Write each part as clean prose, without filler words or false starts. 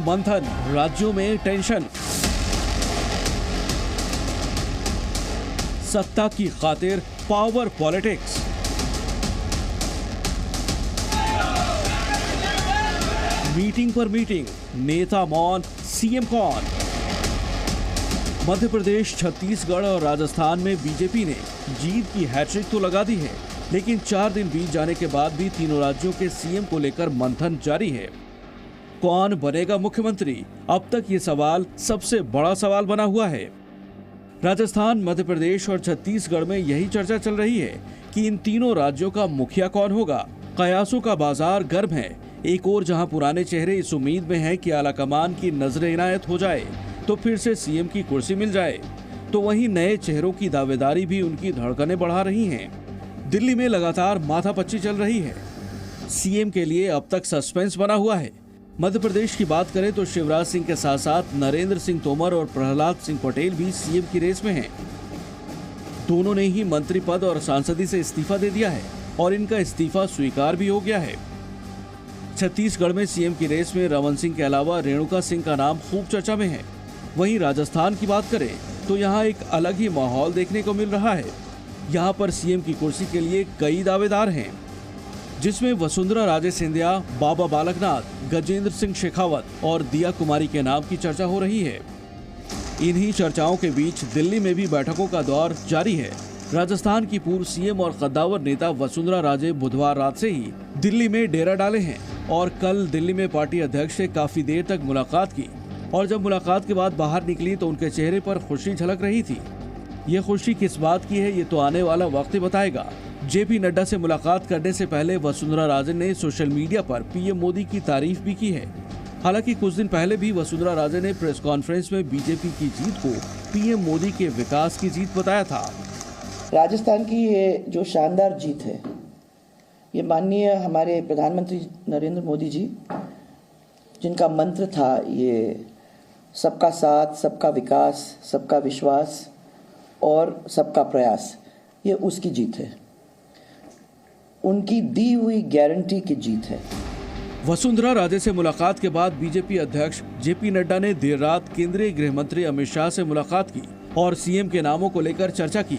मंथन, राज्यों में टेंशन। सत्ता की खातिर पावर पॉलिटिक्स। मीटिंग पर मीटिंग, नेता मौन, सीएम कौन। मध्य प्रदेश, छत्तीसगढ़ और राजस्थान में बीजेपी ने जीत की हैट्रिक तो लगा दी है, लेकिन 4 दिन बीत जाने के बाद भी तीनों राज्यों के सीएम को लेकर मंथन जारी है। कौन बनेगा मुख्यमंत्री? अब तक ये सवाल सबसे बड़ा सवाल बना हुआ है। राजस्थान, मध्य प्रदेश और छत्तीसगढ़ में यही चर्चा चल रही है कि इन तीनों राज्यों का मुखिया कौन होगा। कयासों का बाजार गर्म है। एक ओर जहां पुराने चेहरे इस उम्मीद में हैं कि आलाकमान की नजर इनायत हो जाए तो फिर से सीएम की कुर्सी मिल जाए, तो वहीं नए चेहरों की दावेदारी भी उनकी धड़कनें बढ़ा रही हैं। दिल्ली में लगातार माथापच्ची चल रही है। सीएम के लिए अब तक सस्पेंस बना हुआ है। मध्य प्रदेश की बात करें तो शिवराज सिंह के साथ साथ नरेंद्र सिंह तोमर और प्रहलाद सिंह पटेल भी सीएम की रेस में हैं। दोनों ने ही मंत्री पद और सांसदी से इस्तीफा दे दिया है और इनका इस्तीफा स्वीकार भी हो गया है। छत्तीसगढ़ में सीएम की रेस में रमन सिंह के अलावा रेणुका सिंह का नाम खूब चर्चा में है। वहीं राजस्थान की बात करें तो यहाँ एक अलग ही माहौल देखने को मिल रहा है। यहाँ पर सीएम की कुर्सी के लिए कई दावेदार हैं, जिसमें वसुंधरा राजे सिंधिया, बाबा बालकनाथ, गजेंद्र सिंह शेखावत और दिया कुमारी के नाम की चर्चा हो रही है। इन्हीं चर्चाओं के बीच दिल्ली में भी बैठकों का दौर जारी है। राजस्थान की पूर्व सीएम और कद्दावर नेता वसुंधरा राजे बुधवार रात से ही दिल्ली में डेरा डाले हैं और कल दिल्ली में पार्टी अध्यक्ष से काफी देर तक मुलाकात की। और जब मुलाकात के बाद बाहर निकली तो उनके चेहरे पर खुशी झलक रही थी। ये खुशी किस बात की है, ये तो आने वाला वक्त ही बताएगा। जेपी नड्डा से मुलाकात करने से पहले वसुंधरा राजे ने सोशल मीडिया पर पीएम मोदी की तारीफ भी की है। हालांकि कुछ दिन पहले भी वसुंधरा राजे ने प्रेस कॉन्फ्रेंस में बीजेपी की जीत को पीएम मोदी के विकास की जीत बताया था। राजस्थान की ये जो शानदार जीत है, ये माननीय हमारे प्रधानमंत्री नरेंद्र मोदी जी, जिनका मंत्र था ये सबका साथ, सबका विकास, सबका विश्वास और सबका प्रयास, ये उसकी जीत है। उनकी दी हुई गारंटी की जीत है। वसुंधरा राजे से मुलाकात के बाद बीजेपी अध्यक्ष जेपी नड्डा ने देर रात केंद्रीय गृह मंत्री अमित शाह से मुलाकात की और सीएम के नामों को लेकर चर्चा की।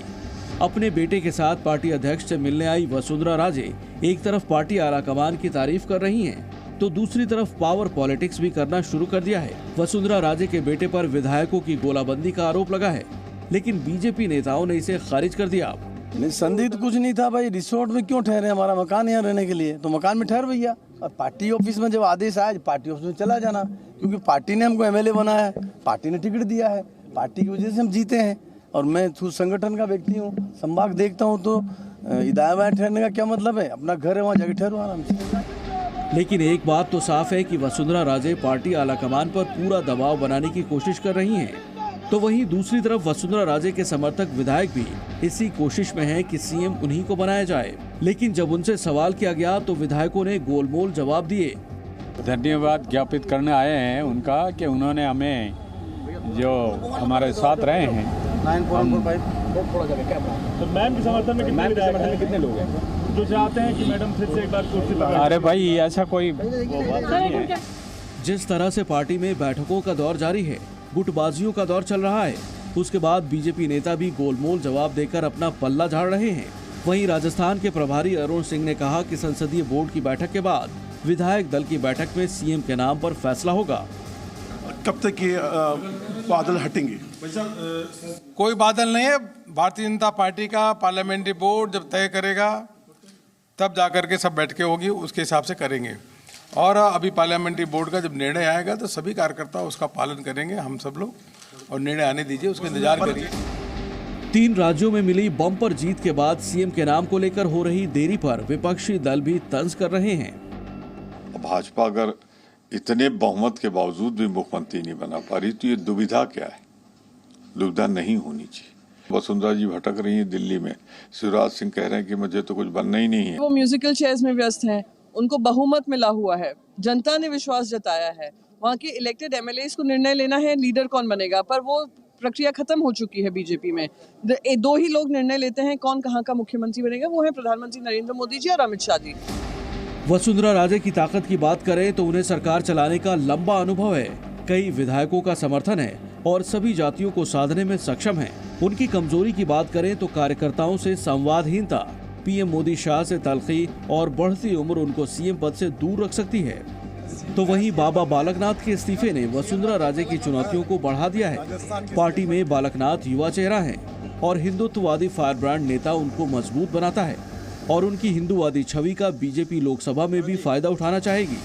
अपने बेटे के साथ पार्टी अध्यक्ष से मिलने आई वसुंधरा राजे एक तरफ पार्टी आलाकमान की तारीफ कर रही हैं, तो दूसरी तरफ पावर पॉलिटिक्स भी करना शुरू कर दिया है। वसुंधरा राजे के बेटे पर विधायकों की गोलाबंदी का आरोप लगा है, लेकिन बीजेपी नेताओं ने इसे खारिज कर दिया। नहीं, संदिग्ध कुछ नहीं था भाई। रिसोर्ट में क्यों ठहरे? हमारा मकान यहाँ रहने के लिए, तो मकान में ठहर भैया। और पार्टी ऑफिस में जब आदेश आया, पार्टी ऑफिस में चला जाना, क्योंकि पार्टी ने हमको एमएलए बनाया है, पार्टी ने टिकट दिया है, पार्टी की वजह से हम जीते हैं। और मैं संगठन का व्यक्ति हूँ, संभाग देखता हूँ, तो इदाया में ठहरने का क्या मतलब है? अपना घर है, वहाँ जाके ठहरो आराम से। लेकिन एक बात तो साफ है कि वसुंधरा राजे पार्टी आलाकमान पर पूरा दबाव बनाने की कोशिश कर रही हैं। तो वहीं दूसरी तरफ वसुंधरा राजे के समर्थक विधायक भी इसी कोशिश में हैं कि सीएम उन्हीं को बनाया जाए। लेकिन जब उनसे सवाल किया गया तो विधायकों ने गोलमोल जवाब दिए। धन्यवाद ज्ञापित करने आए हैं उनका कि उन्होंने हमें जो हमारे साथ रहे हैं। तो मैम के समर्थन में कितने लोग हैं जो चाहते हैं कि मैडम फिर से एक बार कुर्सी पर? अरे भाई, ऐसा कोई बात नहीं है। जिस तरह से पार्टी में बैठकों का दौर जारी है, गुटबाजियों का दौर चल रहा है, उसके बाद बीजेपी नेता भी गोलमोल जवाब देकर अपना पल्ला झाड़ रहे हैं। वहीं राजस्थान के प्रभारी अरुण सिंह ने कहा कि संसदीय बोर्ड की बैठक के बाद विधायक दल की बैठक में सीएम के नाम पर फैसला होगा। कब तक ये बादल हटेंगे? कोई बादल नहीं है। भारतीय जनता पार्टी का पार्लियामेंट्री बोर्ड जब तय करेगा तब जाकर के सब बैठकें होगी, उसके हिसाब से करेंगे। और अभी पार्लियामेंट्री बोर्ड का जब निर्णय आएगा तो सभी कार्यकर्ता उसका पालन करेंगे, हम सब लोग, और निर्णय आने दीजिए, उसका इंतजार करिए। 3 राज्यों में मिली बम्पर जीत के बाद सीएम के नाम को लेकर हो रही देरी पर विपक्षी दल भी तंज कर रहे हैं। भाजपा अगर इतने बहुमत के बावजूद भी मुख्यमंत्री नहीं बना पा रही तो ये दुविधा क्या है? दुविधा नहीं होनी चाहिए। वसुंधरा जी भटक रही है दिल्ली में, शिवराज सिंह कह रहे हैं कि मुझे तो कुछ बनना ही नहीं है। वो म्यूजिकल चेयर्स में व्यस्त हैं, उनको बहुमत मिला हुआ है, जनता ने विश्वास जताया है। वहाँ के इलेक्टेड एमएलएस को निर्णय लेना है लीडर कौन बनेगा, पर वो प्रक्रिया खत्म हो चुकी है बीजेपी में। 2 ही लोग निर्णय लेते हैं कौन कहाँ का मुख्यमंत्री बनेगा, वो है प्रधानमंत्री नरेंद्र मोदी जी और अमित शाह जी। वसुंधरा राजे की ताकत की बात करें तो उन्हें सरकार चलाने का लंबा अनुभव है, कई विधायकों का समर्थन है और सभी जातियों को साधने में सक्षम है। उनकी कमजोरी की बात करें तो कार्यकर्ताओं से संवादहीनता, पीएम मोदी शाह से तलखी और बढ़ती उम्र उनको सीएम पद से दूर रख सकती है। तो वहीं बाबा बालकनाथ के इस्तीफे ने वसुंधरा राजे की चुनौतियों को बढ़ा दिया है। पार्टी में बालकनाथ युवा चेहरा है और हिंदुत्ववादी फायरब्रांड नेता उनको मजबूत बनाता है और उनकी हिंदूवादी छवि का बीजेपी लोकसभा में भी फायदा उठाना चाहेगी।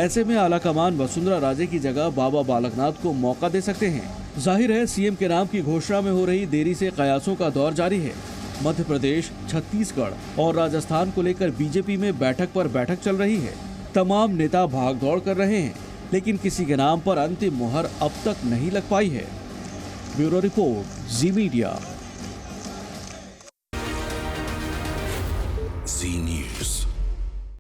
ऐसे में आलाकमान वसुंधरा राजे की जगह बाबा बालकनाथ को मौका दे सकते हैं। जाहिर है सीएम के नाम की घोषणा में हो रही देरी से कयासों का दौर जारी है। मध्य प्रदेश, छत्तीसगढ़ और राजस्थान को लेकर बीजेपी में बैठक पर बैठक चल रही है। तमाम नेता भागदौड़ कर रहे हैं, लेकिन किसी के नाम पर अंतिम मुहर अब तक नहीं लग पाई है। ब्यूरो रिपोर्ट, जी मीडिया। जी न्यूज़।